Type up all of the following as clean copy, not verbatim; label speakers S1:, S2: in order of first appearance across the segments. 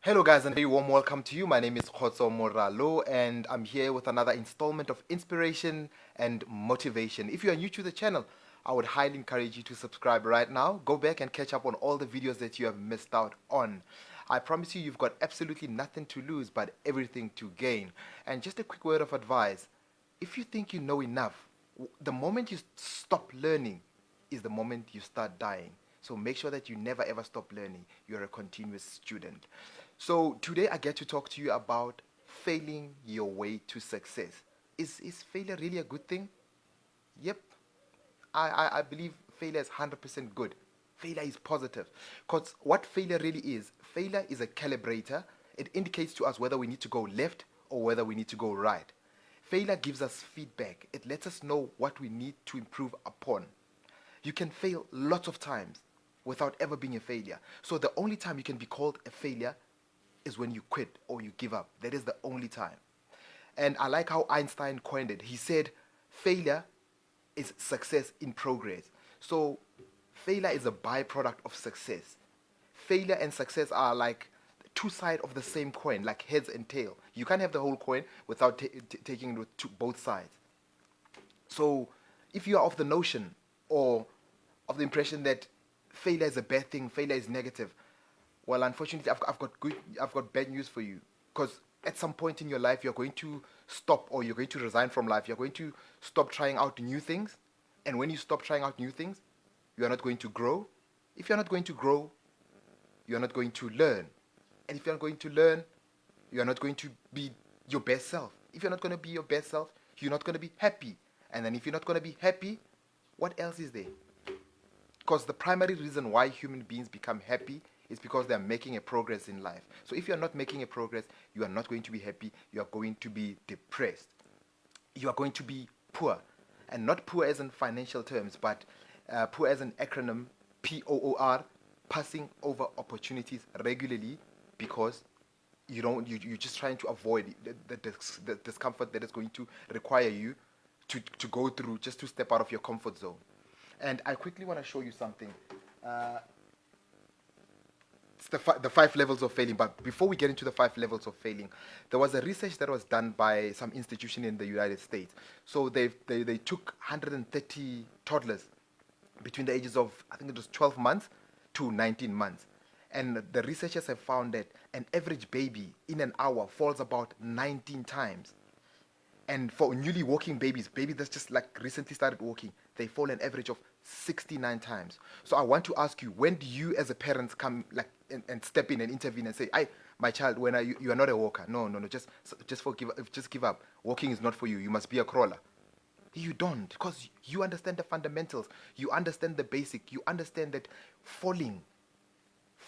S1: Hello, guys, and a very warm welcome to you. My name is Khotso Moralo, and I'm here with another installment of inspiration and motivation. If you are new to the channel, I would highly encourage you to subscribe right now. Go back and catch up on all the videos that you have missed out on. I promise you've got absolutely nothing to lose, but everything to gain. And just a quick word of advice: if you think you know enough, the moment you stop learning is the moment you start dying. So make sure that you never ever stop learning. You're a continuous student. So today I get to talk to you about failing your way to success. Is failure really a good thing? Yep. I believe failure is 100% good. Failure is positive. Because what failure is a calibrator. It indicates to us whether we need to go left or whether we need to go right. Failure gives us feedback. It lets us know what we need to improve upon. You can fail lots of times without ever being a failure. So the only time you can be called a failure is when you quit or you give up. That is the only time. And I like how Einstein coined it. He said, failure is success in progress. So failure is a byproduct of success. Failure and success are like two sides of the same coin, like heads and tail. You can't have the whole coin without taking it to both sides. So if you are of the notion or of the impression that failure is a bad thing, failure is negative, well, unfortunately, I've got bad news for you. Because at some point in your life, you're going to stop or you're going to resign from life. You're going to stop trying out new things. And when you stop trying out new things, you are not going to grow. If you're not going to grow, you're not going to learn. And if you're not going to learn, you're not going to be your best self. If you're not going to be your best self, you're not going to be happy. And then if you're not going to be happy, what else is there? Because the primary reason why human beings become happy is because they're making a progress in life. So if you're not making a progress, you are not going to be happy. You are going to be depressed. You are going to be poor. And not poor as in financial terms, but poor as an acronym, POOR, passing over opportunities regularly because you're just trying to avoid the discomfort that is going to require you to go through just to step out of your comfort zone. And I quickly want to show you something. Uh, it's the five levels of failing. But before we get into the five levels of failing, there was a research that was done by some institution in the United States. So they took 130 toddlers between the ages of, I think it was 12 months to 19 months. And the researchers have found that an average baby in an hour falls about 19 times. And for newly walking babies that's just like recently started walking, they fall an average of 69 times. So I want to ask you, when do you as a parent come like and step in and intervene and say, "I, my child, when are you are not a walker. No, no, no, just give up. Walking is not for you. You must be a crawler." You don't, because you understand the fundamentals. You understand the basic. You understand that falling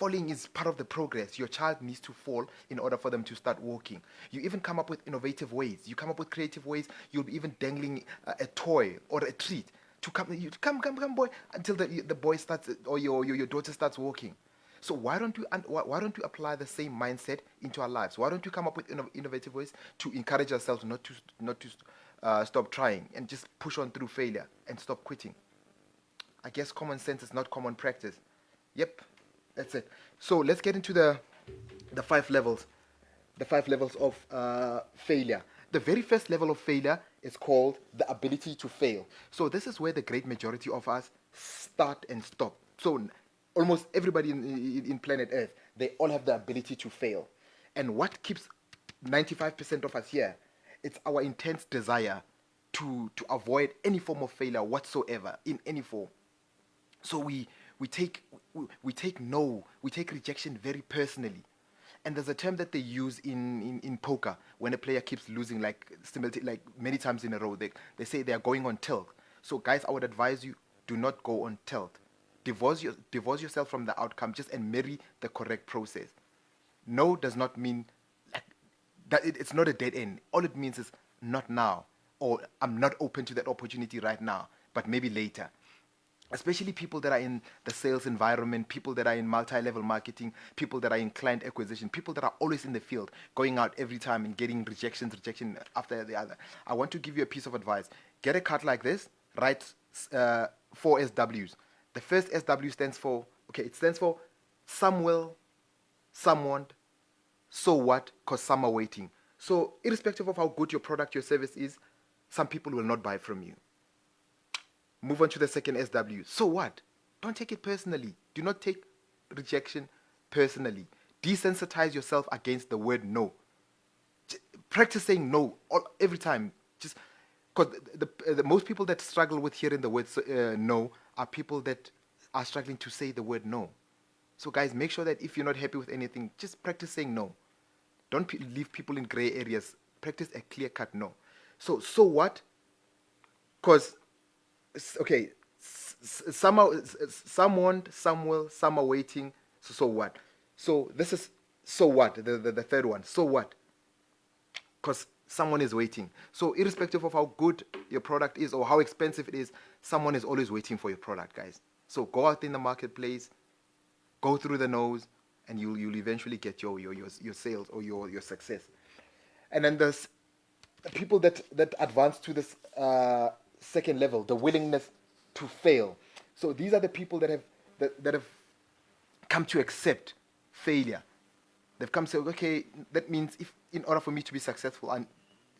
S1: is part of the progress. Your child needs to fall in order for them to start walking. You even come up with innovative ways. You come up with creative ways. You'll be even dangling a toy or a treat to come, boy, until the boy starts or your daughter starts walking. So why don't you apply the same mindset into our lives? Why don't you come up with innovative ways to encourage ourselves not to stop trying and just push on through failure and stop quitting? I guess common sense is not common practice. Yep, that's it. So let's get into the five levels, the five levels of failure. The very first level of failure is called the ability to fail. So this is where the great majority of us start and stop. So almost everybody in planet Earth, they all have the ability to fail. And what keeps 95% of us here, it's our intense desire to avoid any form of failure whatsoever in any form. So we take we take rejection very personally. And there's a term that they use in poker when a player keeps losing like many times in a row. They say they are going on tilt. So guys, I would advise you, do not go on tilt. Divorce yourself from the outcome just and marry the correct process. No does not mean like that it's not a dead end. All it means is not now, or I'm not open to that opportunity right now, but maybe later. Especially people that are in the sales environment, people that are in multi-level marketing, people that are in client acquisition, people that are always in the field, going out every time and getting rejection after the other. I want to give you a piece of advice. Get a card like this, write four SWs. The first SW stands for, okay, it stands for some will, some won't, So what? Because some are waiting. So irrespective of how good your product, your service is, some people will not buy from you. Move on to the second SW. So what? Don't take it personally. Do not take rejection personally. Desensitize yourself against the word no. Practice saying no every time. Just because the most people that struggle with hearing the word no are people that are struggling to say the word no. So guys, make sure that if you're not happy with anything, just practice saying no. Don't leave people in gray areas. Practice a clear-cut no. So what? Because, okay, some want, some will, some are waiting. So what? So this is so what? The third one. So what? Because someone is waiting. So irrespective of how good your product is or how expensive it is, someone is always waiting for your product, guys. So go out in the marketplace, go through the nose, and you'll eventually get your sales or your success. And then there's the people that advance to this second level, the willingness to fail. So these are the people that have come to accept failure. They've come to say, okay, that means if in order for me to be successful, and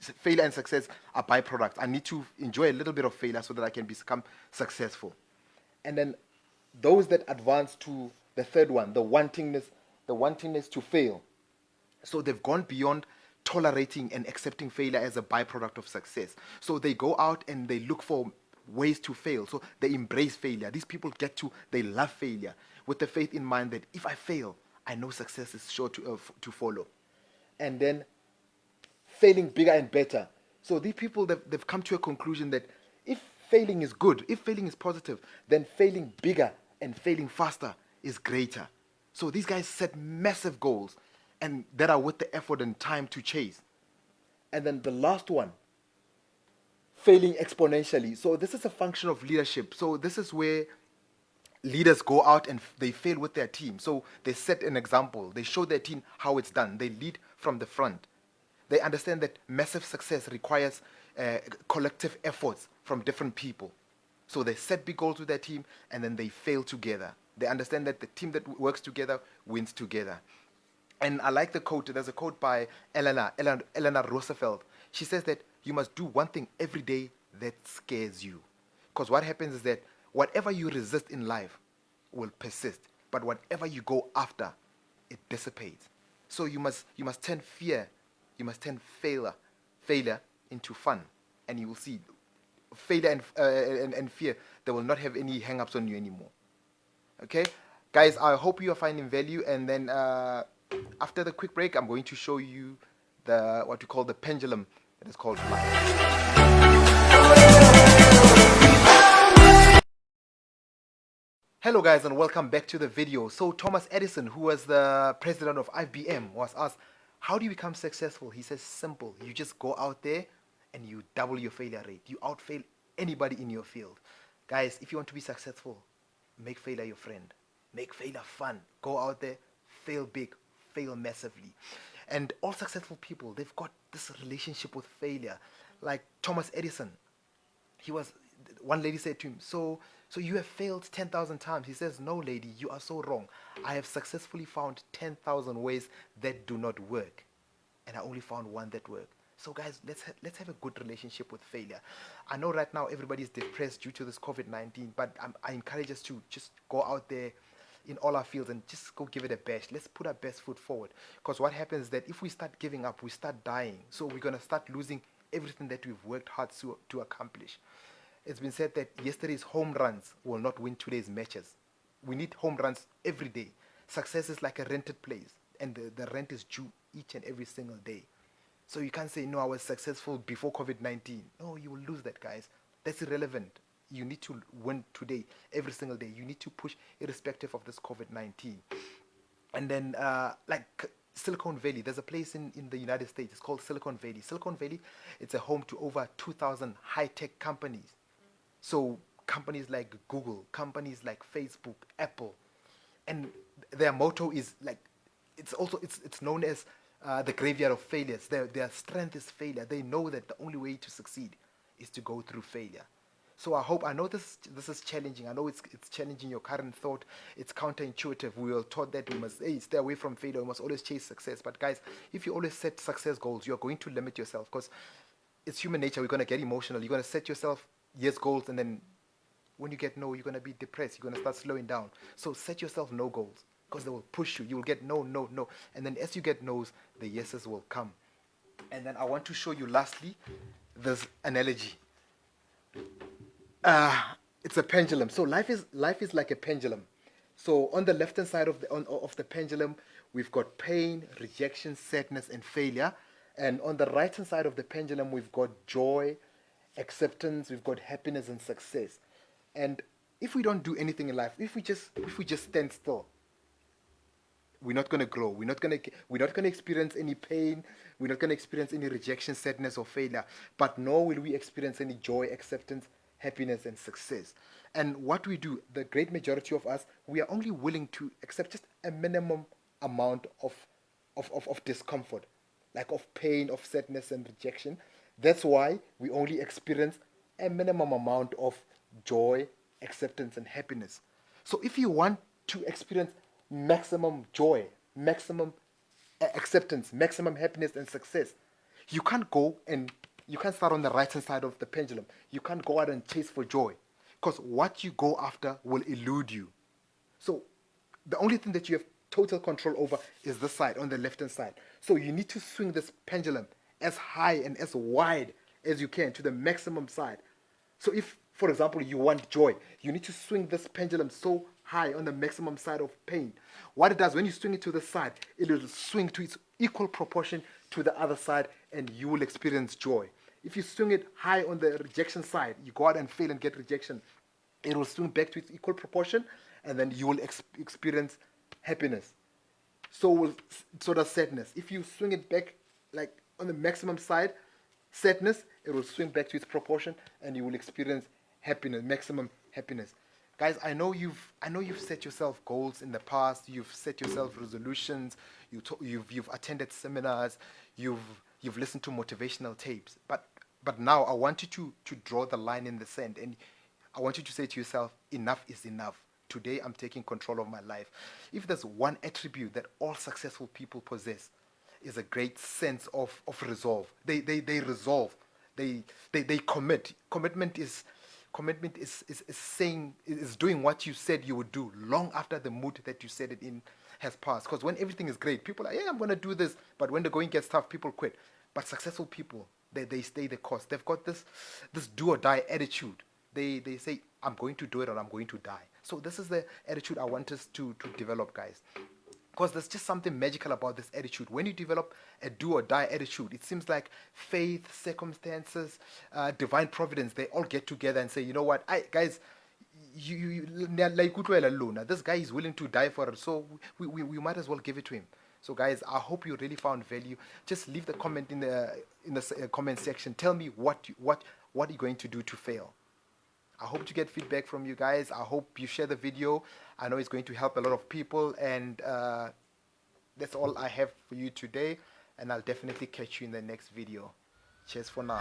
S1: failure and success are byproducts, I need to enjoy a little bit of failure so that I can become successful. And then those that advance to the third one, the wantingness to fail. So they've gone beyond tolerating and accepting failure as a byproduct of success. So they go out and they look for ways to fail. So they embrace failure. These people they love failure with the faith in mind that if I fail, I know success is sure to follow. And then failing bigger and better. So these people, they've come to a conclusion that if failing is good, if failing is positive, then failing bigger and failing faster is greater. So these guys set massive goals and that are worth the effort and time to chase. And then the last one, failing exponentially. So this is a function of leadership. So this is where leaders go out and they fail with their team. So they set an example. They show their team how it's done. They lead from the front. They understand that massive success requires collective efforts from different people. So they set big goals with their team and then they fail together. They understand that the team that works together wins together. And I like the quote. There's a quote by Eleanor Roosevelt. She says that you must do one thing every day that scares you. Because what happens is that whatever you resist in life will persist. But whatever you go after, it dissipates. So you must turn failure into fun. And you will see failure and fear, they will not have any hang-ups on you anymore. Okay? Guys, I hope you are finding value. And then after the quick break, I'm going to show you what we call the pendulum that is called life. Hello guys and welcome back to the video. So Thomas Edison, who was the president of IBM, was asked, how do you become successful? He says, simple. You just go out there and you double your failure rate. You outfail anybody in your field. Guys, if you want to be successful, make failure your friend. Make failure fun. Go out there, fail big, fail massively. And all successful people, they've got this relationship with failure. Like Thomas Edison, one lady said to him, so you have failed 10,000 times. He says, no lady, you are so wrong. I have successfully found 10,000 ways that do not work, and I only found one that worked. So guys, let's have a good relationship with failure. I know right now everybody is depressed due to this COVID-19, but I encourage us to just go out there in all our fields and just go give it a bash. Let's put our best foot forward, because what happens is that if we start giving up, we start dying. So we're going to start losing everything that we've worked hard to accomplish. It's been said that yesterday's home runs will not win today's matches. We need home runs every day. Success is like a rented place, and the rent is due each and every single day. So you can't say, no, I was successful before COVID-19. No, you will lose that, guys. That's irrelevant. You need to win today, every single day. You need to push irrespective of this COVID-19. And then, like Silicon Valley, there's a place in the United States. It's called Silicon Valley. Silicon Valley, it's a home to over 2,000 high-tech companies. So companies like Google, companies like Facebook, Apple, and their motto is like, it's known as the graveyard of failures. Their strength is failure. They know that the only way to succeed is to go through failure. So I know this is challenging. I know it's challenging your current thought. It's counterintuitive. We were taught that we must stay away from failure. We must always chase success. But guys, if you always set success goals, you're going to limit yourself because it's human nature. We're gonna get emotional. You're gonna set yourself yes goals, and then when you get no, you're gonna be depressed. You're gonna start slowing down. So set yourself no goals because they will push you. You will get no, no, no, and then as you get no's, the yeses will come. And then I want to show you lastly this analogy. It's a pendulum. So life is like a pendulum. So on the left hand side of the pendulum, we've got pain, rejection, sadness, and failure. And on the right hand side of the pendulum, we've got joy, acceptance, we've got happiness and success. And if we don't do anything in life, if we just stand still, we're not going to grow. We're not going to experience any pain. We're not going to experience any rejection, sadness, or failure. But nor will we experience any joy, acceptance, happiness, and success. And what we do, the great majority of us, we are only willing to accept just a minimum amount of discomfort, like of pain, of sadness, and rejection. That's why we only experience a minimum amount of joy, acceptance, and happiness. So if you want to experience maximum joy, maximum acceptance, maximum happiness, and success, you can't go and you can't start on the right hand side of the pendulum. You can't go out and chase for joy because what you go after will elude you. So the only thing that you have total control over is this side, on the left hand side. So you need to swing this pendulum as high and as wide as you can to the maximum side. So if, for example, you want joy, you need to swing this pendulum so high on the maximum side of pain. What it does, when you swing it to the side, it will swing to its equal proportion to the other side and you will experience joy. If you swing it high on the rejection side, you go out and fail and get rejection, it will swing back to its equal proportion and then you will experience happiness. So does sadness. If you swing it back like on the maximum side, sadness, it will swing back to its proportion and you will experience happiness, maximum happiness. Guys, I know you've set yourself goals in the past. You've set yourself resolutions. You've attended seminars. You've listened to motivational tapes. But now I want you to draw the line in the sand, and I want you to say to yourself, enough is enough. Today I'm taking control of my life. If there's one attribute that all successful people possess, is a great sense of resolve. They resolve. They commit. Commitment is saying, is doing what you said you would do long after the mood that you said it in has passed. Because when everything is great, people are, yeah, I'm going to do this. But when the going gets tough, people quit. But successful people, they stay the course. They've got this do or die attitude. They say, I'm going to do it or I'm going to die. So this is the attitude I want us to develop, guys. Because there's just something magical about this attitude. When you develop a do or die attitude, it seems like faith, circumstances, divine providence, they all get together and say, you know what, guys, this guy is willing to die for us, so we might as well give it to him. So guys, I hope you really found value. Just leave the comment in the comment section. Tell me what you're going to do to fail. I hope to get feedback from you guys. I hope you share the video. I know it's going to help a lot of people. And that's all I have for you today. And I'll definitely catch you in the next video. Cheers for now.